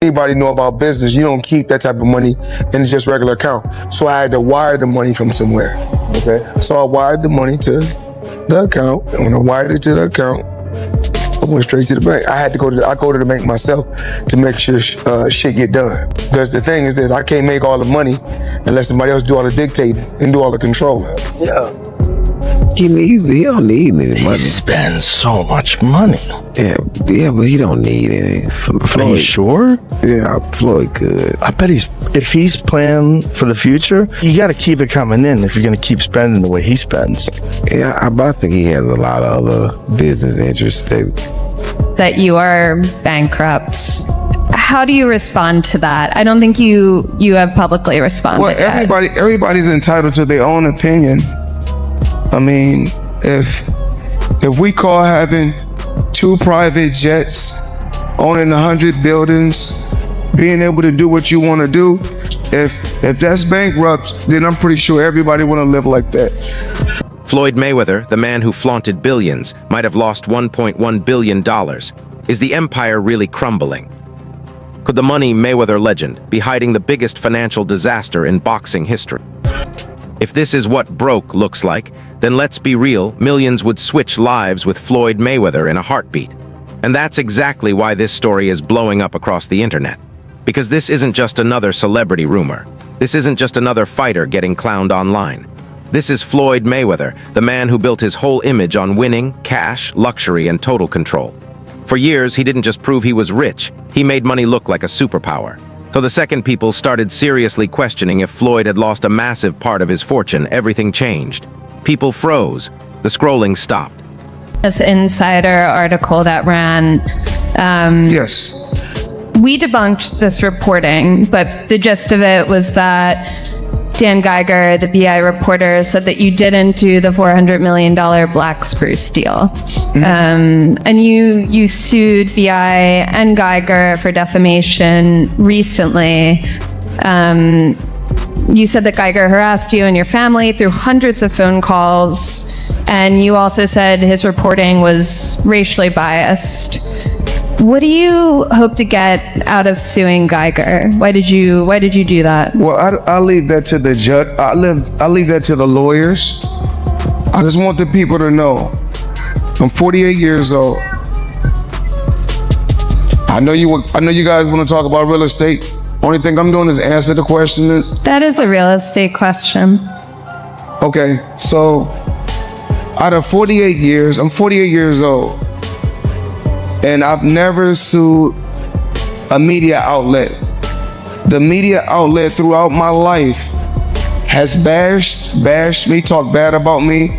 Anybody know about business, you don't keep that type of money in just regular account. So I had to wire the money from somewhere. Okay. So I wired the money to the account, and when I wired it to the account, I went straight to the bank. I go to the bank myself to make sure shit get done. Because the thing is that I can't make all the money unless somebody else do all the dictating and do all the controlling. Yeah. He don't need any money. He spends so much money. Yeah, but he don't need any. Floyd, are you sure? Yeah, Floyd good. I bet if he's planning for the future, you got to keep it coming in if you're going to keep spending the way he spends. Yeah, but I think he has a lot of other business interests that you are bankrupt. How do you respond to that? I don't think you have publicly responded. Well, everybody's entitled to their own opinion. I mean, if we call having 2 private jets, owning 100 buildings, being able to do what you want to do, if that's bankrupt, then I'm pretty sure everybody want to live like that. Floyd Mayweather, the man who flaunted billions, might have lost $1.1 billion. Is the empire really crumbling? Could the Money Mayweather legend be hiding the biggest financial disaster in boxing history? If this is what broke looks like, then let's be real, millions would switch lives with Floyd Mayweather in a heartbeat. And that's exactly why this story is blowing up across the internet. Because this isn't just another celebrity rumor. This isn't just another fighter getting clowned online. This is Floyd Mayweather, the man who built his whole image on winning, cash, luxury, and total control. For years, he didn't just prove he was rich, he made money look like a superpower. So the second people started seriously questioning if Floyd had lost a massive part of his fortune, everything changed. People froze. The scrolling stopped. This insider article that ran. Yes. We debunked this reporting, but the gist of it was that Dan Geiger, the BI reporter, said that you didn't do the $400 million Black Spruce deal. And you sued BI and Geiger for defamation recently. You said that Geiger harassed you and your family through hundreds of phone calls, and you also said his reporting was racially biased. What do you hope to get out of suing Geiger? Why did you do that? Well, I'll leave that to the judge. I'll leave that to the lawyers. I just want the people to know I'm 48 years old. I know you guys want to talk about real estate. Only thing I'm doing is answer the questions. That is a real estate question. Okay, so out of 48 years, I'm 48 years old. And I've never sued a media outlet. The media outlet throughout my life has bashed me, talked bad about me,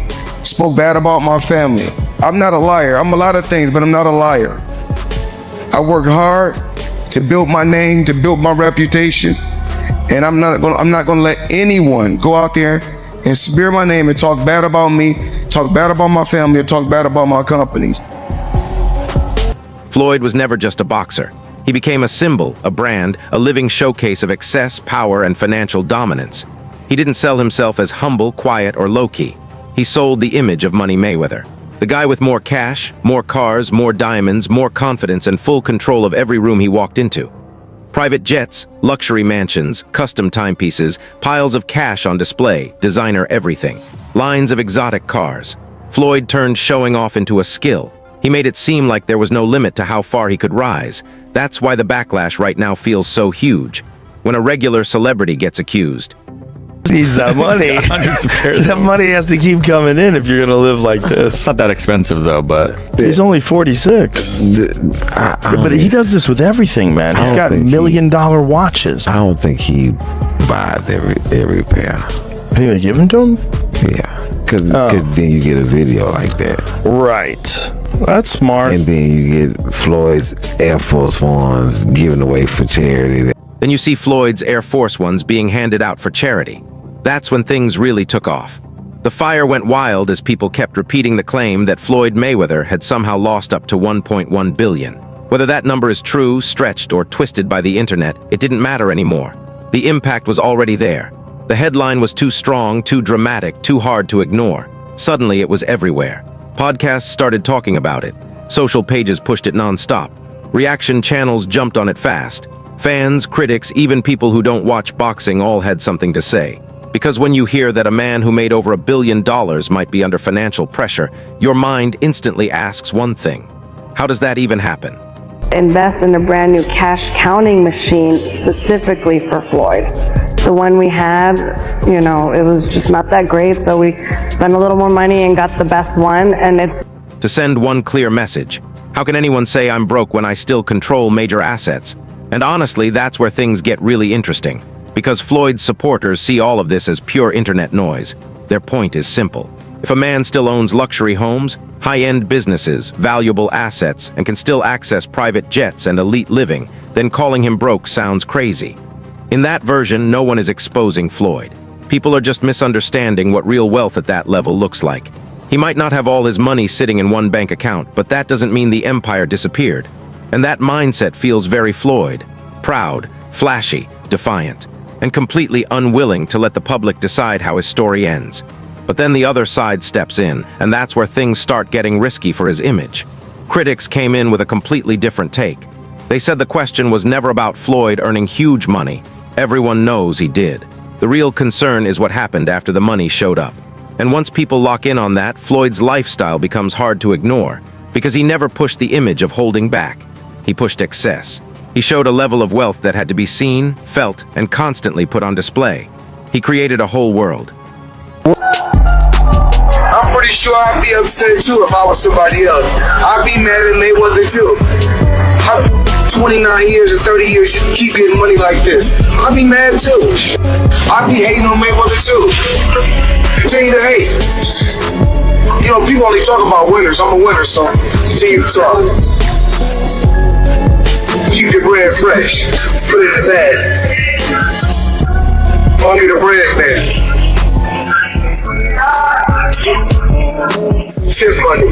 spoke bad about my family. I'm not a liar. I'm a lot of things, but I'm not a liar. I worked hard to build my name, to build my reputation, and I'm not gonna let anyone go out there and smear my name and talk bad about me, talk bad about my family, or talk bad about my companies. Floyd was never just a boxer. He became a symbol, a brand, a living showcase of excess, power, and financial dominance. He didn't sell himself as humble, quiet, or low-key. He sold the image of Money Mayweather. The guy with more cash, more cars, more diamonds, more confidence, and full control of every room he walked into. Private jets, luxury mansions, custom timepieces, piles of cash on display, designer everything. Lines of exotic cars. Floyd turned showing off into a skill. He made it seem like there was no limit to how far he could rise. That's why the backlash right now feels so huge. When a regular celebrity gets accused. Needs that money. That money has to keep coming in if you're going to live like this. It's not that expensive though, but he's only 46. But he does this with everything, man. He's got $1 million watches. I don't think he buys every pair. I think they give them to him? Yeah, because then you get a video like that. Right. That's smart. And then you get Floyd's Air Force Ones given away for charity. Then you see Floyd's Air Force Ones being handed out for charity. That's when things really took off. The fire went wild as people kept repeating the claim that Floyd Mayweather had somehow lost up to $1.1 billion. Whether that number is true, stretched, or twisted by the internet, it didn't matter anymore. The impact was already there. The headline was too strong, too dramatic, too hard to ignore. Suddenly, it was everywhere. Podcasts started talking about it. Social pages pushed it non-stop. Reaction channels jumped on it fast. Fans, critics, even people who don't watch boxing all had something to say. Because when you hear that a man who made over $1 billion might be under financial pressure, your mind instantly asks one thing. How does that even happen? Invest in a brand new cash counting machine specifically for Floyd. The one we had, you know, it was just not that great, so we spent a little more money and got the best one, and it's... To send one clear message. How can anyone say I'm broke when I still control major assets? And honestly, that's where things get really interesting. Because Floyd's supporters see all of this as pure internet noise. Their point is simple. If a man still owns luxury homes, high-end businesses, valuable assets, and can still access private jets and elite living, then calling him broke sounds crazy. In that version, no one is exposing Floyd. People are just misunderstanding what real wealth at that level looks like. He might not have all his money sitting in one bank account, but that doesn't mean the empire disappeared. And that mindset feels very Floyd. Proud, flashy, defiant, and completely unwilling to let the public decide how his story ends. But then the other side steps in, and that's where things start getting risky for his image. Critics came in with a completely different take. They said the question was never about Floyd earning huge money. Everyone knows he did. The real concern is what happened after the money showed up. And once people lock in on that, Floyd's lifestyle becomes hard to ignore, because he never pushed the image of holding back. He pushed excess. He showed a level of wealth that had to be seen, felt, and constantly put on display. He created a whole world. I'm pretty sure I'd be upset too if I was somebody else. I'd be mad at Mayweather too. 29 years and 30 years you keep getting money like this. I'd be mad too. I'd be hating on Mayweather too. Continue to hate. You know, people only talk about winners. I'm a winner, so continue to talk. Keep your bread fresh. Put it in the bag. Call me the bread man. Tip money.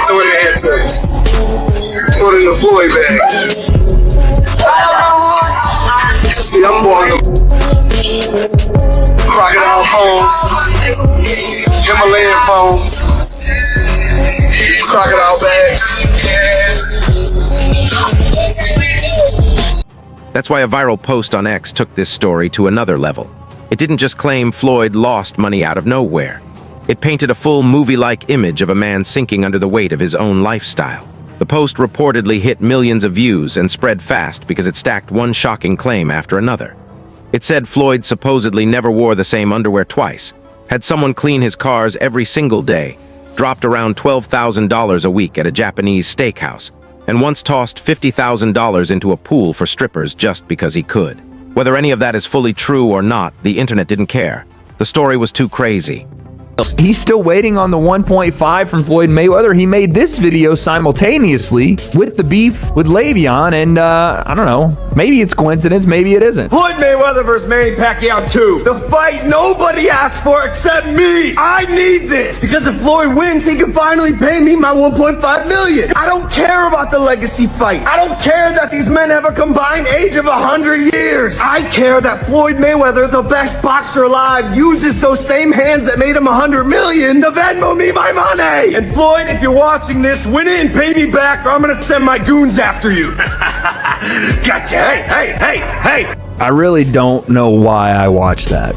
Throw it in the answer. Throw it in the Floyd bag. See, I'm born crocodile phones, Himalayan phones, crocodile bags. That's why a viral post on X took this story to another level. It didn't just claim Floyd lost money out of nowhere. It painted a full movie-like image of a man sinking under the weight of his own lifestyle. The post reportedly hit millions of views and spread fast because it stacked one shocking claim after another. It said Floyd supposedly never wore the same underwear twice, had someone clean his cars every single day, dropped around $12,000 a week at a Japanese steakhouse, and once tossed $50,000 into a pool for strippers just because he could. Whether any of that is fully true or not, the internet didn't care. The story was too crazy. He's still waiting on the 1.5 from Floyd Mayweather. He made this video simultaneously with the beef with Le'Veon, and I don't know, maybe it's coincidence, maybe it isn't. Floyd Mayweather versus Manny Pacquiao 2. The fight nobody asked for except me. I need this because if Floyd wins, he can finally pay me my $1.5 million. I don't care about the legacy fight. I don't care that these men have a combined age of 100 years. I care that Floyd Mayweather, the best boxer alive, uses those same hands that made him 100 million to Venmo me my money. And Floyd, if you're watching this, win it and pay me back or I'm gonna send my goons after you. Gotcha. Hey. I really don't know why I watched that.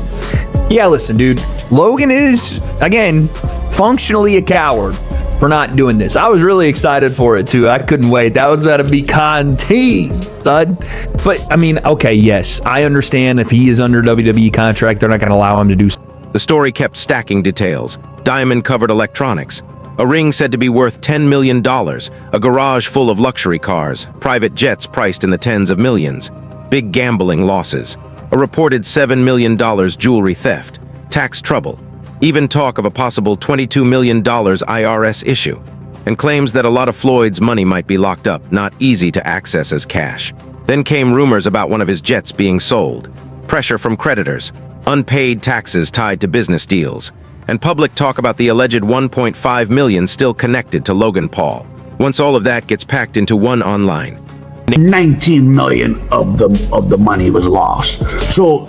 Yeah, listen, dude. Logan is, again, functionally a coward for not doing this. I was really excited for it, too. I couldn't wait. That was about to be content, son. But, I mean, okay, yes. I understand if he is under WWE contract, they're not going to allow him to do. The story kept stacking details. Diamond-covered electronics. A ring said to be worth $10 million. A garage full of luxury cars. Private jets priced in the tens of millions. Big gambling losses. A reported $7 million jewelry theft. Tax trouble. Even talk of a possible $22 million IRS issue. And claims that a lot of Floyd's money might be locked up, not easy to access as cash. Then came rumors about one of his jets being sold. Pressure from creditors. Unpaid taxes tied to business deals, and public talk about the alleged $1.5 million still connected to Logan Paul. Once all of that gets packed into one online. 19 million of the money was lost. So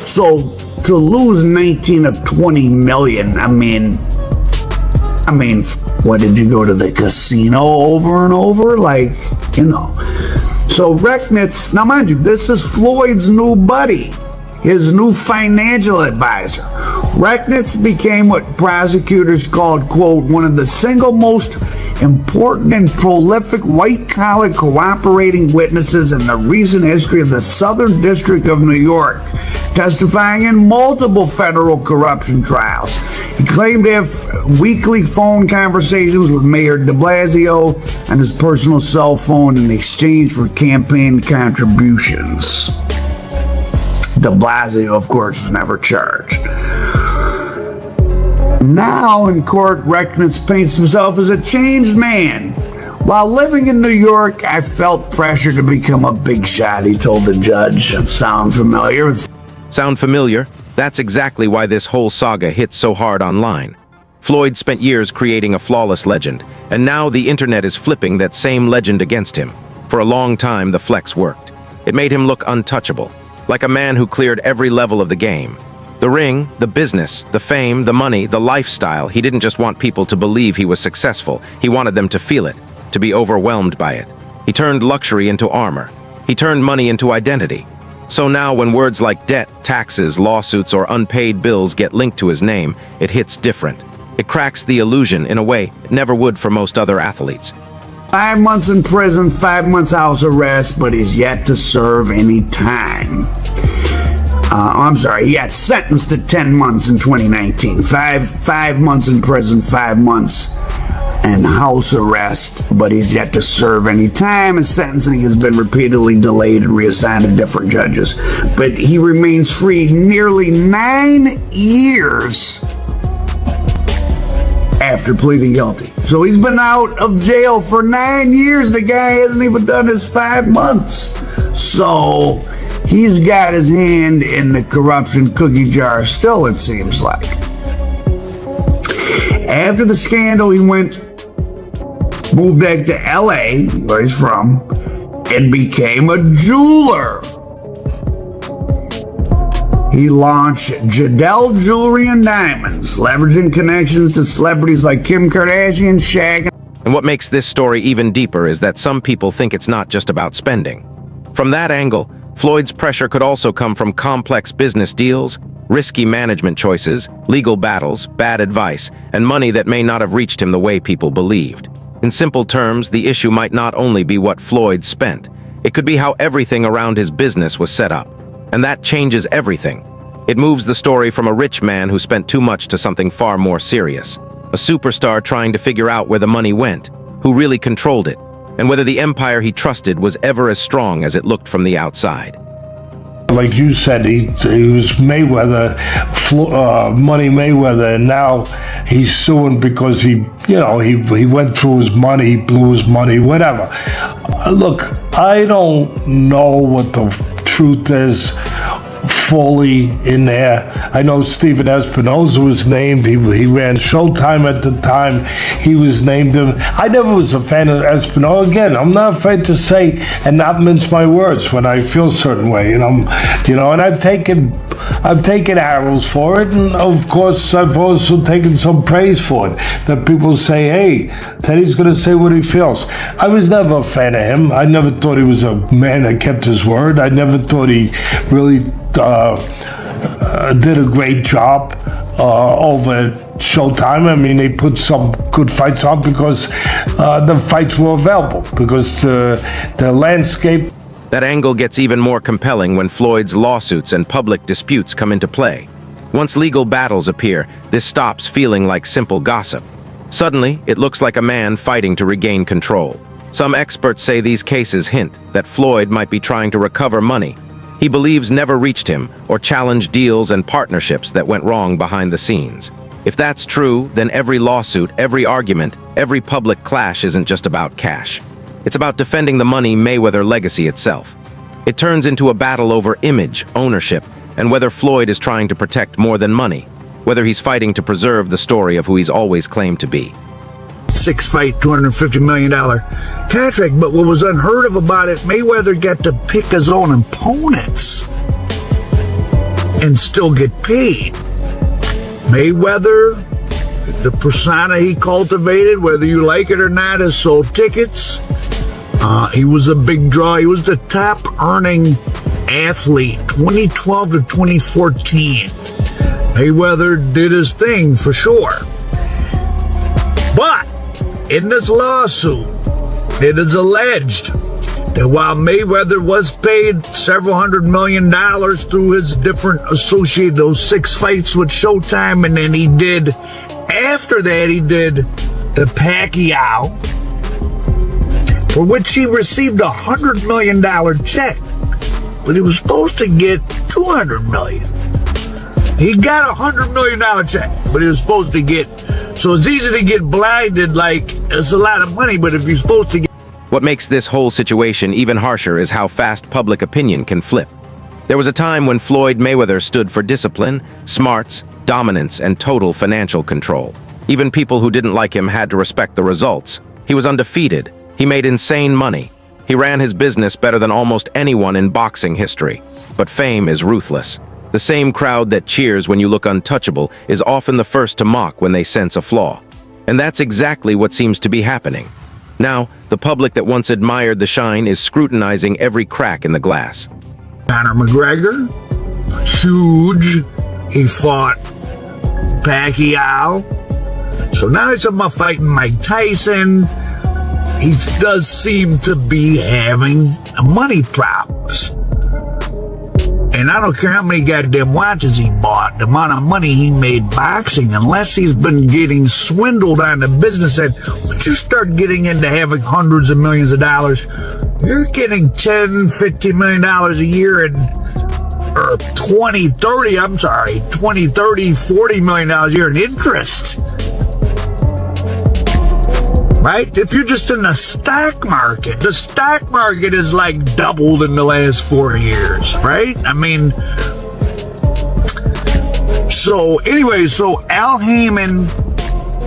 to lose 19 of 20 million, I mean, what, did you go to the casino over and over? Like, you know, So Recknitz, now mind you, this is Floyd's new buddy, his new financial advisor. Recknitz became what prosecutors called, quote, one of the single most important and prolific white-collar cooperating witnesses in the recent history of the Southern District of New York, testifying in multiple federal corruption trials. He claimed to have weekly phone conversations with Mayor de Blasio on his personal cell phone in exchange for campaign contributions. De Blasio, of course, was never charged. Now in court, Recknitz paints himself as a changed man. While living in New York, I felt pressure to become a big shot, he told the judge. Sound familiar? Sound familiar? That's exactly why this whole saga hits so hard online. Floyd spent years creating a flawless legend, and now the internet is flipping that same legend against him. For a long time, the flex worked. It made him look untouchable, like a man who cleared every level of the game. The ring, the business, the fame, the money, the lifestyle. He didn't just want people to believe he was successful. He wanted them to feel it, to be overwhelmed by it. He turned luxury into armor. He turned money into identity. So now when words like debt, taxes, lawsuits, or unpaid bills get linked to his name, it hits different. It cracks the illusion in a way it never would for most other athletes. 5 months in prison, 5 months house arrest, but he's yet to serve any time. He got sentenced to 10 months in 2019. Five months in prison, 5 months and house arrest, but he's yet to serve any time. His sentencing has been repeatedly delayed and reassigned to different judges. But he remains free nearly 9 years after pleading guilty. So he's been out of jail for 9 years. The guy hasn't even done his 5 months. So he's got his hand in the corruption cookie jar still, it seems like. After the scandal, he moved back to LA, where he's from, and became a jeweler. He launched Jadel Jewelry and Diamonds, leveraging connections to celebrities like Kim Kardashian, Shaq. And what makes this story even deeper is that some people think it's not just about spending. From that angle, Floyd's pressure could also come from complex business deals, risky management choices, legal battles, bad advice, and money that may not have reached him the way people believed. In simple terms, the issue might not only be what Floyd spent. It could be how everything around his business was set up. And that changes everything. It moves the story from a rich man who spent too much to something far more serious. A superstar trying to figure out where the money went, who really controlled it, and whether the empire he trusted was ever as strong as it looked from the outside. Like you said, he was Mayweather, Money Mayweather, and now he's suing because he went through his money, he blew his money, whatever. Look, I don't know what the truth is fully in there. I know Steven Espinoza was named. He ran Showtime at the time. He was named him. I never was a fan of Espinoza. Again, I'm not afraid to say and not mince my words when I feel a certain way. And I've taken arrows for it, and of course I've also taken some praise for it. That people say, "Hey, Teddy's going to say what he feels." I was never a fan of him. I never thought he was a man that kept his word. I never thought he really did a great job over at Showtime. I mean, they put some good fights on because the fights were available, because the landscape. That angle gets even more compelling when Floyd's lawsuits and public disputes come into play. Once legal battles appear, this stops feeling like simple gossip. Suddenly, it looks like a man fighting to regain control. Some experts say these cases hint that Floyd might be trying to recover money he believes never reached him, or challenged deals and partnerships that went wrong behind the scenes. If that's true, then every lawsuit, every argument, every public clash isn't just about cash. It's about defending the Money Mayweather legacy itself. It turns into a battle over image, ownership, and whether Floyd is trying to protect more than money, whether he's fighting to preserve the story of who he's always claimed to be. 6-fight, $250 million contract, but what was unheard of about it, Mayweather got to pick his own opponents and still get paid. Mayweather, the persona he cultivated, whether you like it or not, has sold tickets He was a big draw. He was the top earning athlete 2012 to 2014. Mayweather did his thing for sure. But in this lawsuit, it is alleged that while Mayweather was paid several $100 million through his different associated, those 6 fights with Showtime, and then after that he did the Pacquiao, for which he received a $100 million check, but he was supposed to get $200 million. He got a $100 million check, but he was supposed to get, so it's easy to get blinded, like, it's a lot of money, but if you're supposed to get. What makes this whole situation even harsher is how fast public opinion can flip. There was a time when Floyd Mayweather stood for discipline, smarts, dominance, and total financial control. Even people who didn't like him had to respect the results. He was undefeated. He made insane money. He ran his business better than almost anyone in boxing history. But fame is ruthless. The same crowd that cheers when you look untouchable is often the first to mock when they sense a flaw. And that's exactly what seems to be happening. Now, the public that once admired the shine is scrutinizing every crack in the glass. Conor McGregor, huge. He fought Pacquiao. So now he's talking about fighting Mike Tyson. He does seem to be having money problems. And I don't care how many goddamn watches he bought, the amount of money he made boxing, unless he's been getting swindled on the business end. Once you start getting into having hundreds of millions of dollars, you're getting $10, $15 million a year or 20, 30, $40 million a year in interest. Right? If you're just in the stock market is like doubled in the last 4 years, right? I mean, so Al Heyman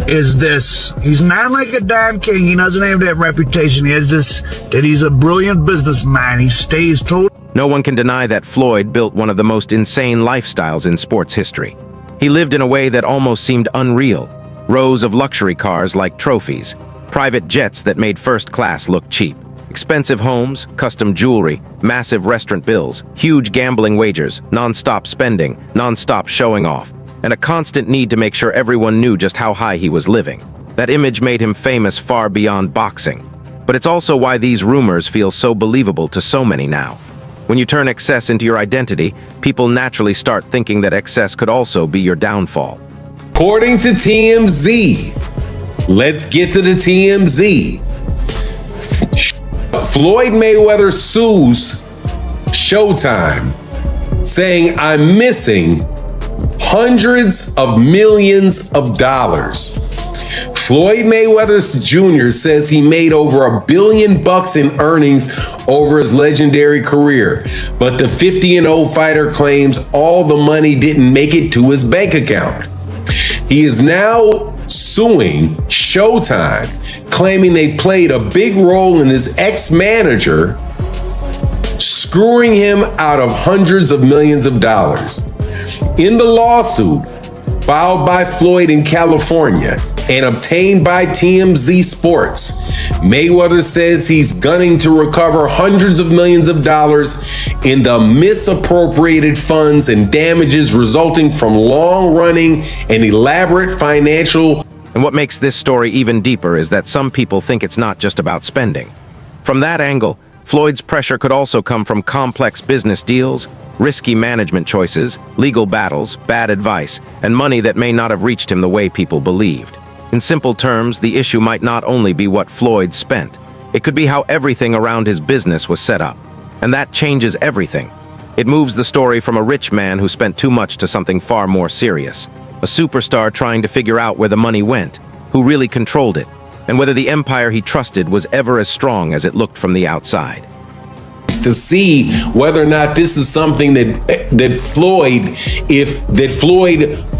is this, he's not like a Don King, he doesn't have that reputation, he has this, that he's a brilliant businessman, he stays total. No one can deny that Floyd built one of the most insane lifestyles in sports history. He lived in a way that almost seemed unreal. Rows of luxury cars like trophies, private jets that made first class look cheap, expensive homes, custom jewelry, massive restaurant bills, huge gambling wagers, non-stop spending, non-stop showing off, and a constant need to make sure everyone knew just how high he was living. That image made him famous far beyond boxing. But it's also why these rumors feel so believable to so many now. When you turn excess into your identity, people naturally start thinking that excess could also be your downfall. According to TMZ, let's get to the TMZ. Floyd Mayweather sues Showtime, saying, "I'm missing hundreds of millions of dollars." Floyd Mayweather Jr. says he made over $1 billion in earnings over his legendary career, but the 50-0 fighter claims all the money didn't make it to his bank account. He is now suing Showtime, claiming they played a big role in his ex-manager screwing him out of hundreds of millions of dollars. In the lawsuit filed by Floyd in California and obtained by TMZ Sports, Mayweather says he's gunning to recover hundreds of millions of dollars in the misappropriated funds and damages resulting from long-running and elaborate financial. And what makes this story even deeper is that some people think it's not just about spending. From that angle, Floyd's pressure could also come from complex business deals, risky management choices, legal battles, bad advice, and money that may not have reached him the way people believed. In simple terms, the issue might not only be what Floyd spent. It could be how everything around his business was set up. And that changes everything. It moves the story from a rich man who spent too much to something far more serious. A superstar trying to figure out where the money went, who really controlled it, and whether the empire he trusted was ever as strong as it looked from the outside. To see whether or not this is something that Floyd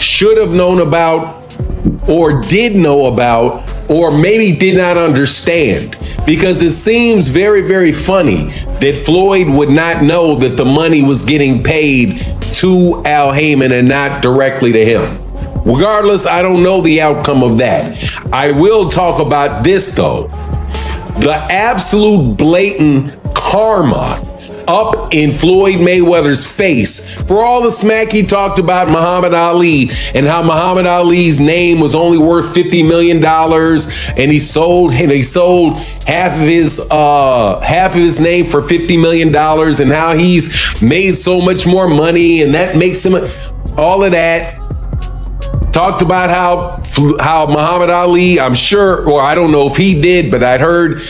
should have known about, or did know about, or maybe did not understand. Because it seems very, very funny that Floyd would not know that the money was getting paid to Al Heyman and not directly to him. Regardless, I don't know the outcome of that. I will talk about this though. the absolute blatant karma up in Floyd Mayweather's face for all the smack he talked about Muhammad Ali and how Muhammad Ali's name was only worth $50 million and he sold half of his name for $50 million and how he's made so much more money and that makes him all of that. Talked about how Muhammad Ali, I'm sure, or I don't know if he did, but I'd heard,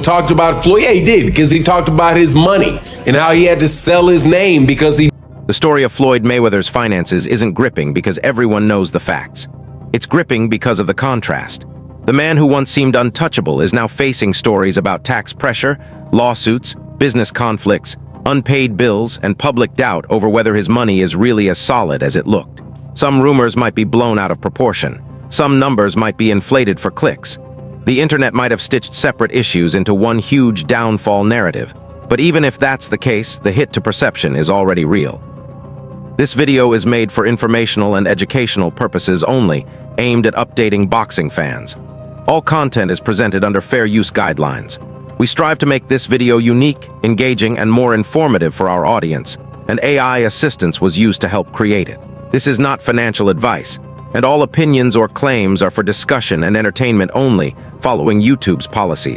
talked about Floyd. Yeah, he did, because he talked about his money and how he had to sell his name because he... The story of Floyd Mayweather's finances isn't gripping because everyone knows the facts. It's gripping because of the contrast. The man who once seemed untouchable is now facing stories about tax pressure, lawsuits, business conflicts, unpaid bills, and public doubt over whether his money is really as solid as it looked. Some rumors might be blown out of proportion. Some numbers might be inflated for clicks. The internet might have stitched separate issues into one huge downfall narrative. But even if that's the case, the hit to perception is already real. This video is made for informational and educational purposes only, aimed at updating boxing fans. All content is presented under fair use guidelines. We strive to make this video unique, engaging, and more informative for our audience, and AI assistance was used to help create it. This is not financial advice, and all opinions or claims are for discussion and entertainment only, following YouTube's policies.